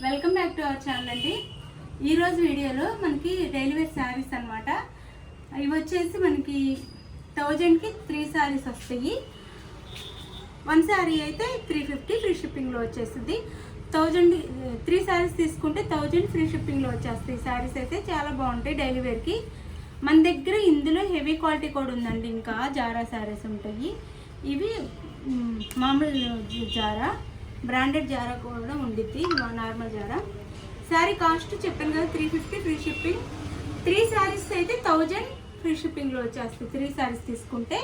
Welcome back to our channel అండి. ఈరోజు వీడియోలో మనకి డైలీ వేర్ శారీస్ అనమాట. ఇవి వచ్చేసి మనకి 1000కి 3 శారీస్ వస్తాయి. 1 శారీ అయితే 350 ఫ్రీ షిప్పింగ్లో వచ్చేస్తుంది. 1000 3 శారీస్ తీసుకుంటే 1000 ఫ్రీ షిప్పింగ్లో వచ్చేస్తాయి. శారీస్ అయితే చాలా బాగుంటాయి డైలీ వేర్కి. మన దగ్గర ఇందులో హెవీ క్వాలిటీ కూడా ఉందండి. ఇంకా జారా శారీస్ ఉంటాయి. ఇవి మామూలు జారా, బ్రాండెడ్ జారా కూడా ఉండిద్ది. నార్మల్ జారా శారీ కాస్ట్ చెప్పాను కదా 350 ఫ్రీ షిప్పింగ్. 3 శారీస్ అయితే 1000 ఫ్రీ షిప్పింగ్లో వచ్చేస్తుంది. 3 శారీస్ తీసుకుంటే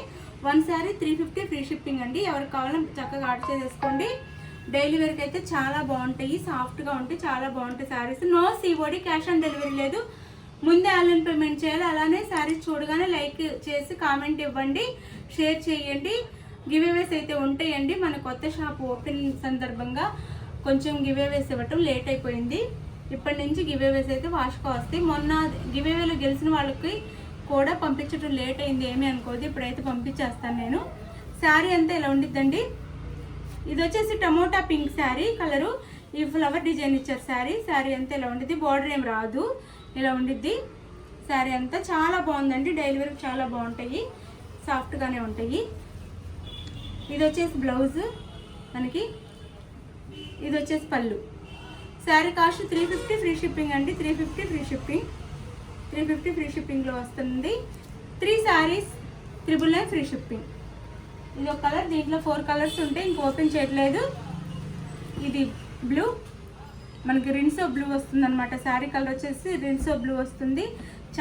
1 శారీ 350 ఫ్రీ షిప్పింగ్ అండి. ఎవరికి కావాలో చక్కగా ఆర్డర్ చేసేసుకోండి. డైలీ వేర్కి అయితే చాలా బాగుంటాయి, సాఫ్ట్గా ఉంటాయి, చాలా బాగుంటాయి saris. No COD, cash on delivery లేదు. ముందే ఆన్లైన్ పేమెంట్ చేయాలి. అలానే శారీస్ చూడగానే లైక్ చేసి కామెంట్ ఇవ్వండి, షేర్ చేయండి. గివేవేస్ అయితే ఉంటాయండి. మన కొత్త షాప్ ఓపెన్ సందర్భంగా కొంచెం గివేవేస్ ఇవ్వటం లేట్ అయిపోయింది. ఇప్పటి నుంచి గివేవేస్ అయితే వాష్గా వస్తాయి. మొన్న గివేవేలో గెలిచిన వాళ్ళకి కూడా పంపించడం లేట్ అయింది, ఏమీ అనుకోదు. ఇప్పుడైతే పంపించేస్తాను నేను. శారీ అంతా ఇలా ఉండిద్దండి. ఇది వచ్చేసి టమోటా పింక్ శారీ కలరు. ఈ ఫ్లవర్ డిజైన్ ఇచ్చారు శారీ. శారీ అంతా ఇలా ఉండిద్ది. బార్డర్ ఏం రాదు, ఇలా ఉండిద్ది. శారీ అంతా చాలా బాగుందండి. డైలీ వేర్ చాలా బాగుంటాయి, సాఫ్ట్గానే ఉంటాయి. ఇది వచ్చేసి బ్లౌజ్ మనకి. ఇది వచ్చేసి పళ్ళు. శారీ కాస్ట్ 350 ఫ్రీ షిప్పింగ్ అండి. 350 ఫ్రీ షిప్పింగ్. 350 ఫ్రీ షిప్పింగ్లో వస్తుంది. 3 శారీస్ 999 ఫ్రీ షిప్పింగ్. ఇది ఒక కలర్. దీంట్లో 4 కలర్స్ ఉంటాయి, ఇంక ఓపెన్ చేయట్లేదు. ఇది బ్లూ, మనకి రిన్సో బ్లూ వస్తుంది అనమాట. శారీ కలర్ వచ్చేసి రిన్సో బ్లూ వస్తుంది.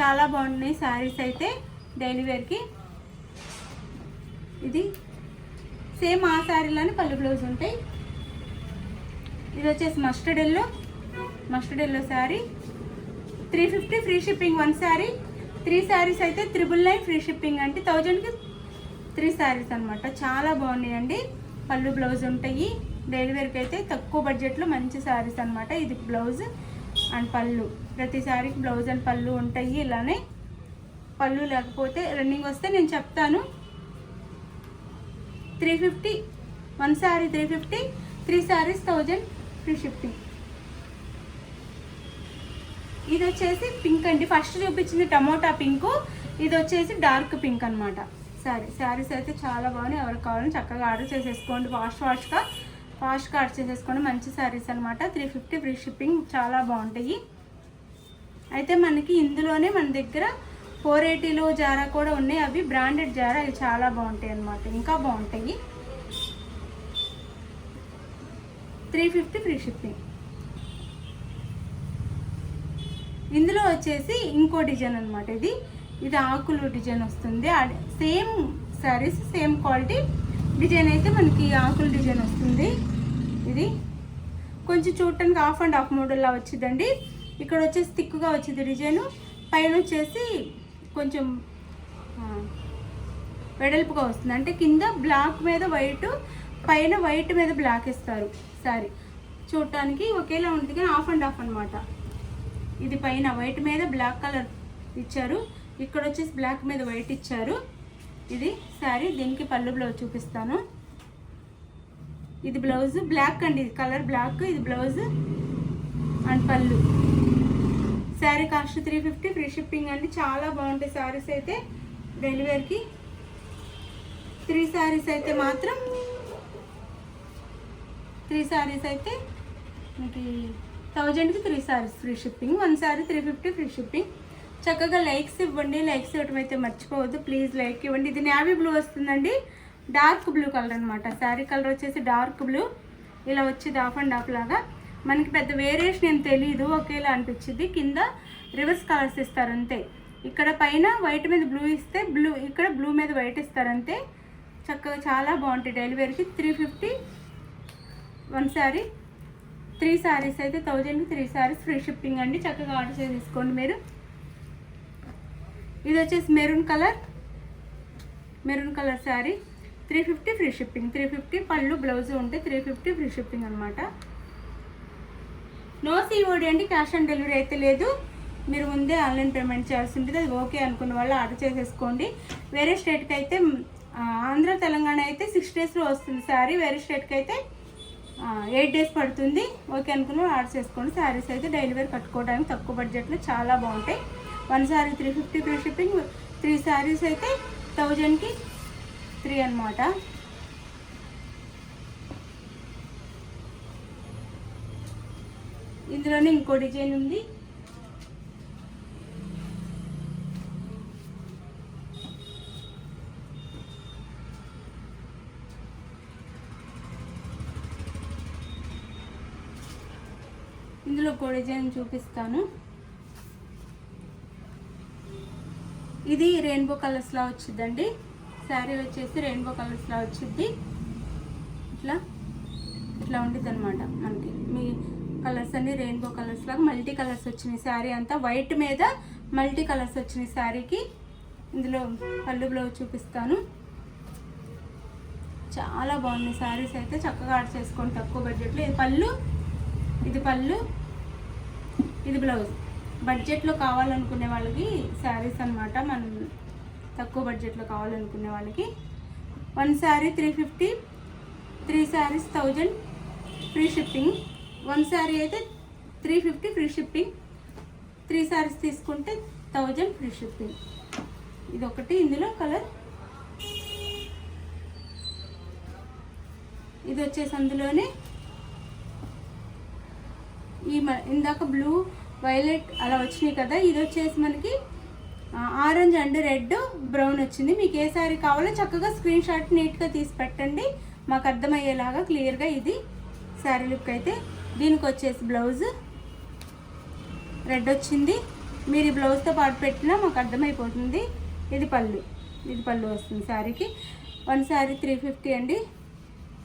చాలా బాగున్నాయి శారీస్ అయితే డైలీ వేర్కి. ఇది సేమ్ ఆ శారీలోనే పళ్ళు బ్లౌజ్ ఉంటాయి. ఇది వచ్చేసి mustard yellow sari. 350 free shipping 1 sari. 3 saris అయితే 999 ఫ్రీ షిప్పింగ్ అంటే 1000కి 3 శారీస్ అనమాట. చాలా బాగున్నాయండి. పళ్ళు బ్లౌజ్ ఉంటాయి. డైలీ వేర్కి అయితే తక్కువ బడ్జెట్లో మంచి శారీస్ అనమాట. ఇది బ్లౌజ్ అండ్ పళ్ళు. ప్రతి శారీకి బ్లౌజ్ అండ్ పళ్ళు ఉంటాయి. ఇలానే పళ్ళు లేకపోతే రన్నింగ్ వస్తే నేను చెప్తాను. 350 1 శారీ 350, 3 శారీస్ 1000 ఫ్రీ షిప్పింగ్. ఇది వచ్చేసి పింక్ అండి. ఫస్ట్ చూపించింది టమోటా పింక్, ఇది వచ్చేసి డార్క్ పింక్ అనమాట. శారీస్ అయితే చాలా బాగున్నాయి. ఎవరికి కావాలని చక్కగా ఆర్డర్ చేసేసుకోండి. ఫాస్ట్గా ఆర్డర్ చేసేసుకోండి. మంచి శారీస్ అనమాట. 350 ఫ్రీ షిప్పింగ్. చాలా బాగుంటాయి. అయితే మనకి ఇందులోనే మన దగ్గర 480లో జారా కూడా ఉన్నాయి. అవి బ్రాండెడ్ జారా. అవి చాలా బాగుంటాయి అన్నమాట, ఇంకా బాగుంటాయి. 350 ఫ్రీ షిప్పింగ్. ఇందులో వచ్చేసి ఇంకో డిజైన్ అనమాట. ఇది ఆకులు డిజైన్ వస్తుంది. Same saris same quality. Design అయితే మనకి ఆకుల డిజైన్ వస్తుంది. ఇది కొంచెం చూడటానికి హాఫ్ అండ్ హాఫ్ మోడల్లా వచ్చిందండి. ఇక్కడ వచ్చేసి థిక్గా వచ్చింది డిజైన్. పైన వచ్చేసి కొంచెం వెడల్పుగా వస్తుంది. అంటే కింద బ్లాక్ మీద వైట్, పైన వైట్ మీద బ్లాక్ ఇస్తారు. సారీ చూడటానికి ఒకేలా ఉంటుంది కానీ హాఫ్ అండ్ హాఫ్ అనమాట. ఇది పైన వైట్ మీద బ్లాక్ కలర్ ఇచ్చారు, ఇక్కడ వచ్చేసి బ్లాక్ మీద వైట్ ఇచ్చారు. ఇది శారీ. దీనికి పళ్ళు బ్లౌజ్ చూపిస్తాను. ఇది బ్లౌజ్ బ్లాక్ అండి. ఇది కలర్ బ్లాక్. ఇది బ్లౌజ్ అండ్ పళ్ళు. శారీ కాస్ట్ 350 ఫ్రీ షిప్పింగ్ అండి. చాలా బాగుంటాయి శారీస్ అయితే డైలీ వేర్కి. 3 శారీస్ అయితే మాత్రం 3 శారీస్ అయితే మనకి 1000కి 3 saris free shipping. 1 sari 350 free shipping. చక్కగా లైక్స్ ఇవ్వండి. లైక్స్ ఇవ్వడం అయితే మర్చిపోవద్దు. ప్లీజ్ లైక్ ఇవ్వండి. ఇది నేవీ బ్లూ వస్తుందండి. డార్క్ బ్లూ కలర్ అనమాట. శారీ కలర్ వచ్చేసి డార్క్ బ్లూ. ఇలా వచ్చేది హాఫ్ అండ్ హాఫ్ లాగా. మనకి పెద్ద వేరియేషన్ ఏం తెలీదు, ఒకేలా అనిపించింది. కింద రివర్స్ కలర్స్ ఇస్తారు అంతే. ఇక్కడ పైన వైట్ మీద బ్లూ ఇస్తే బ్లూ, ఇక్కడ బ్లూ మీద వైట్ ఇస్తారు అంతే. చక్కగా చాలా బాగుంటాయి డైలీ వేర్కి. 350 1 శారీ. 3 శారీస్ అయితే 1000కి 3 శారీస్ ఫ్రీ షిప్పింగ్ అండి. చక్కగా ఆర్డర్ చేసేసుకోండి మీరు. ఇది వచ్చేసి maroon colour sari. 350 free shipping. 350 పళ్ళు బ్లౌజ్ ఉంటే 350 ఫ్రీ షిప్పింగ్ అనమాట. నో సిఓడి అండి. క్యాష్ ఆన్ డెలివరీ అయితే లేదు. మీరు ముందే ఆన్లైన్ పేమెంట్ చేయాల్సి ఉంటుంది. అది ఓకే అనుకున్న వాళ్ళు ఆర్డర్ చేసేసుకోండి. వేరే స్టేట్కి అయితే ఆంధ్ర తెలంగాణ అయితే 6 డేస్లో వస్తుంది శారీ. వేరే స్టేట్కి అయితే 8 days పడుతుంది. ఓకే అనుకున్న ఆర్డర్ చేసుకోండి. శారీస్ అయితే డైలీ వేర్ కట్టుకోవడానికి తక్కువ బడ్జెట్లో చాలా బాగుంటాయి. 1 శారీ 350 ఫ్రీ షిప్పింగ్, 3 శారీస్ అయితే 1000కి 3 అనమాట. ఇందులోనే ఇంకో డిజైన్ ఉంది. ఇందులో ఇంకో డిజైన్ చూపిస్తాను. ఇది రెయిన్బో కలర్స్లా వచ్చిందండి. శారీ వచ్చేసి రెయిన్బో కలర్స్లా వచ్చింది. ఇట్లా ఇట్లా ఉంటుంది అనమాట. మనకి మీ కలర్స్ అన్ని రెయిన్బో కలర్స్ లాగా మల్టీ కలర్స్ వచ్చినాయి. శారీ అంతా వైట్ మీద మల్టీ కలర్స్ వచ్చినాయి శారీకి. ఇందులో పళ్ళు బ్లౌజ్ చూపిస్తాను. చాలా బాగున్నాయి శారీస్ అయితే. చక్కగా ఆర్డర్ చేసుకోండి తక్కువ బడ్జెట్లో. ఇది పళ్ళు, ఇది బ్లౌజ్. బడ్జెట్లో కావాలనుకునే వాళ్ళకి శారీస్ అనమాట. మనం తక్కువ బడ్జెట్లో కావాలనుకునే వాళ్ళకి 1 శారీ 350, 3 శారీస్ 1000 ఫ్రీ షిప్పింగ్. 1 శారీ అయితే 350 ఫ్రీ షిప్పింగ్, 3 శారీస్ తీసుకుంటే 1000 ఫ్రీ షిప్పింగ్. ఇది ఒకటి. ఇందులో కలర్ ఇది వచ్చేసి అందులోనే ఇందాక బ్లూ, వైలెట్ అలా వచ్చినాయి కదా. ఇది వచ్చేసి మనకి ఆరెంజ్ అండ్ రెడ్, బ్రౌన్ వచ్చింది. మీకు ఏ శారీ కావాలో చక్కగా స్క్రీన్ షాట్ నీట్గా తీసి పెట్టండి, మాకు అర్థమయ్యేలాగా క్లియర్గా. ఇది శారీ లుక్ అయితే. దీనికి వచ్చేసి బ్లౌజ్ రెడ్ వచ్చింది. మీరు ఈ బ్లౌజ్తో పాటు పెట్టినా మాకు అర్థమైపోతుంది. ఇది పళ్ళు వస్తుంది శారీకి. 1 శారీ 350 అండి.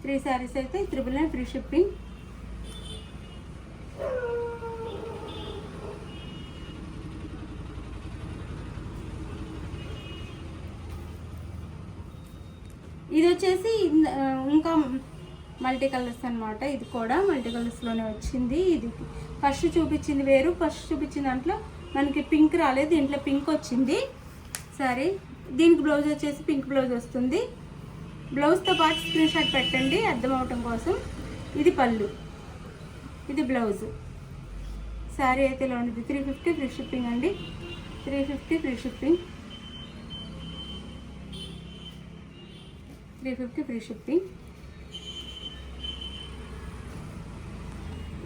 3 శారీస్ అయితే 999 ఫ్రీ షిప్పింగ్. ఇది వచ్చేసి ఇంకా మల్టీ కలర్స్ అనమాట. ఇది కూడా మల్టీ కలర్స్లోనే వచ్చింది. ఇది ఫస్ట్ చూపించింది వేరు. ఫస్ట్ చూపించిన దాంట్లో మనకి పింక్ రాలేదు, దీంట్లో పింక్ వచ్చింది. సరే, దీనికి బ్లౌజ్ వచ్చేసి పింక్ బ్లౌజ్ వస్తుంది. బ్లౌజ్తో పాటు స్క్రీన్ షాట్ పెట్టండి అర్థం అవటం కోసం. ఇది పళ్ళు, ఇది బ్లౌజ్. శారీ అయితే ఇలా ఉంది. 350 ఫ్రీ షిప్పింగ్ అండి. 350 ఫ్రీ షిప్పింగ్, 350 ఫ్రీ షిప్పింగ్.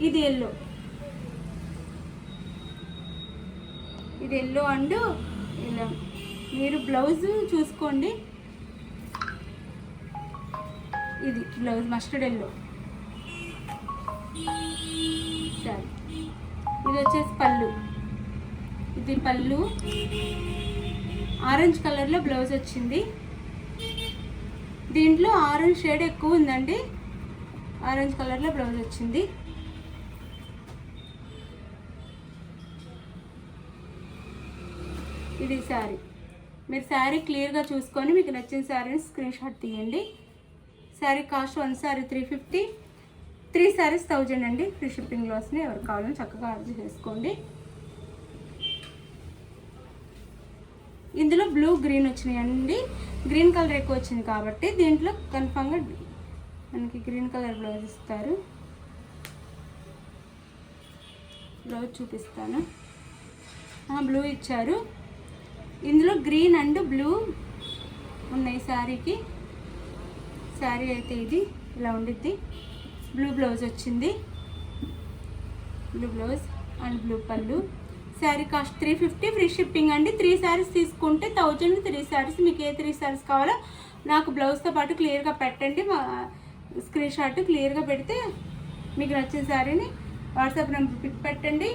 ఇది ఎల్లో, ఇది ఎల్లో అండ్ ఇలా. మీరు బ్లౌజ్ చూసుకోండి. ఇది బ్లౌజ్ మస్టర్డ్ ఎల్లో. సరే, ఇది వచ్చేసి పళ్ళు. ఇది పళ్ళు ఆరెంజ్ కలర్లో బ్లౌజ్ వచ్చింది. దీంట్లో ఆరెంజ్ షేడ్ ఎక్కువ ఉందండి. ఆరెంజ్ కలర్లో బ్లౌజ్ వచ్చింది. ఇది శారీ. మీరు శారీ క్లియర్గా చూసుకొని మీకు నచ్చిన శారీని స్క్రీన్ షాట్ తీయండి. శారీ కాస్ట్ 1 శారీ 350, 3 శారీస్ 1000 అండి. ఫ్రీ షిప్పింగ్లో వస్తున్నాయి. ఎవరు కావాలని చక్కగా ఆర్డర్ చేసుకోండి. ఇందులో బ్లూ, గ్రీన్ వచ్చినాయండి. గ్రీన్ కలర్ ఎక్కువ వచ్చింది కాబట్టి దీంట్లో కన్ఫామ్గా మనకి గ్రీన్ కలర్ బ్లౌజ్ ఇస్తారు. బ్లౌజ్ చూపిస్తాను. బ్లూ ఇచ్చారు. ఇందులో గ్రీన్ అండ్ బ్లూ ఉన్నాయి శారీకి. శారీ అయితే ఇది ఇలా ఉండిద్ది. బ్లూ బ్లౌజ్ వచ్చింది. బ్లూ బ్లౌజ్ అండ్ బ్లూ పళ్ళు. శారీ కాస్ట్ 350 ఫ్రీ షిప్పింగ్ అండి. 3 శారీస్ తీసుకుంటే 1000. 3 శారీస్ మీకు ఏ 3 శారీస్ కావాలో నాకు బ్లౌజ్తో పాటు క్లియర్గా పెట్టండి. మా స్క్రీన్ షాట్ క్లియర్గా పెడితే మీకు నచ్చిన శారీని వాట్సాప్ నెంబర్ పిక్ పెట్టండి.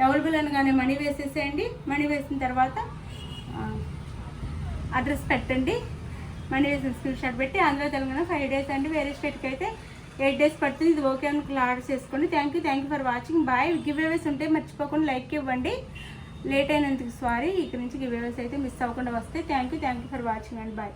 అవైలబుల్ అనగానే మనీ వేసేసేయండి. మనీ వేసిన తర్వాత అడ్రస్ పెట్టండి. మనీ వేసిన స్క్రీన్ షాట్ పెట్టి ఆంధ్ర తెలంగాణ 5 డేస్ అండి. వేరే స్టేట్కి అయితే 8 డేస్ పడుతుంది. ఇది ఓకే అనుకుని ఆర్డర్ చేసుకోండి. Thank you for watching. Bye. Giveaways ఉంటే మర్చిపోకుండా లైక్ ఇవ్వండి. లేట్ అయినందుకు సారీ. ఇక్కడ నుంచి గివ్ అవేస్ అయితే మిస్ అవ్వకుండా వస్తాయి. Thank you for watching and bye.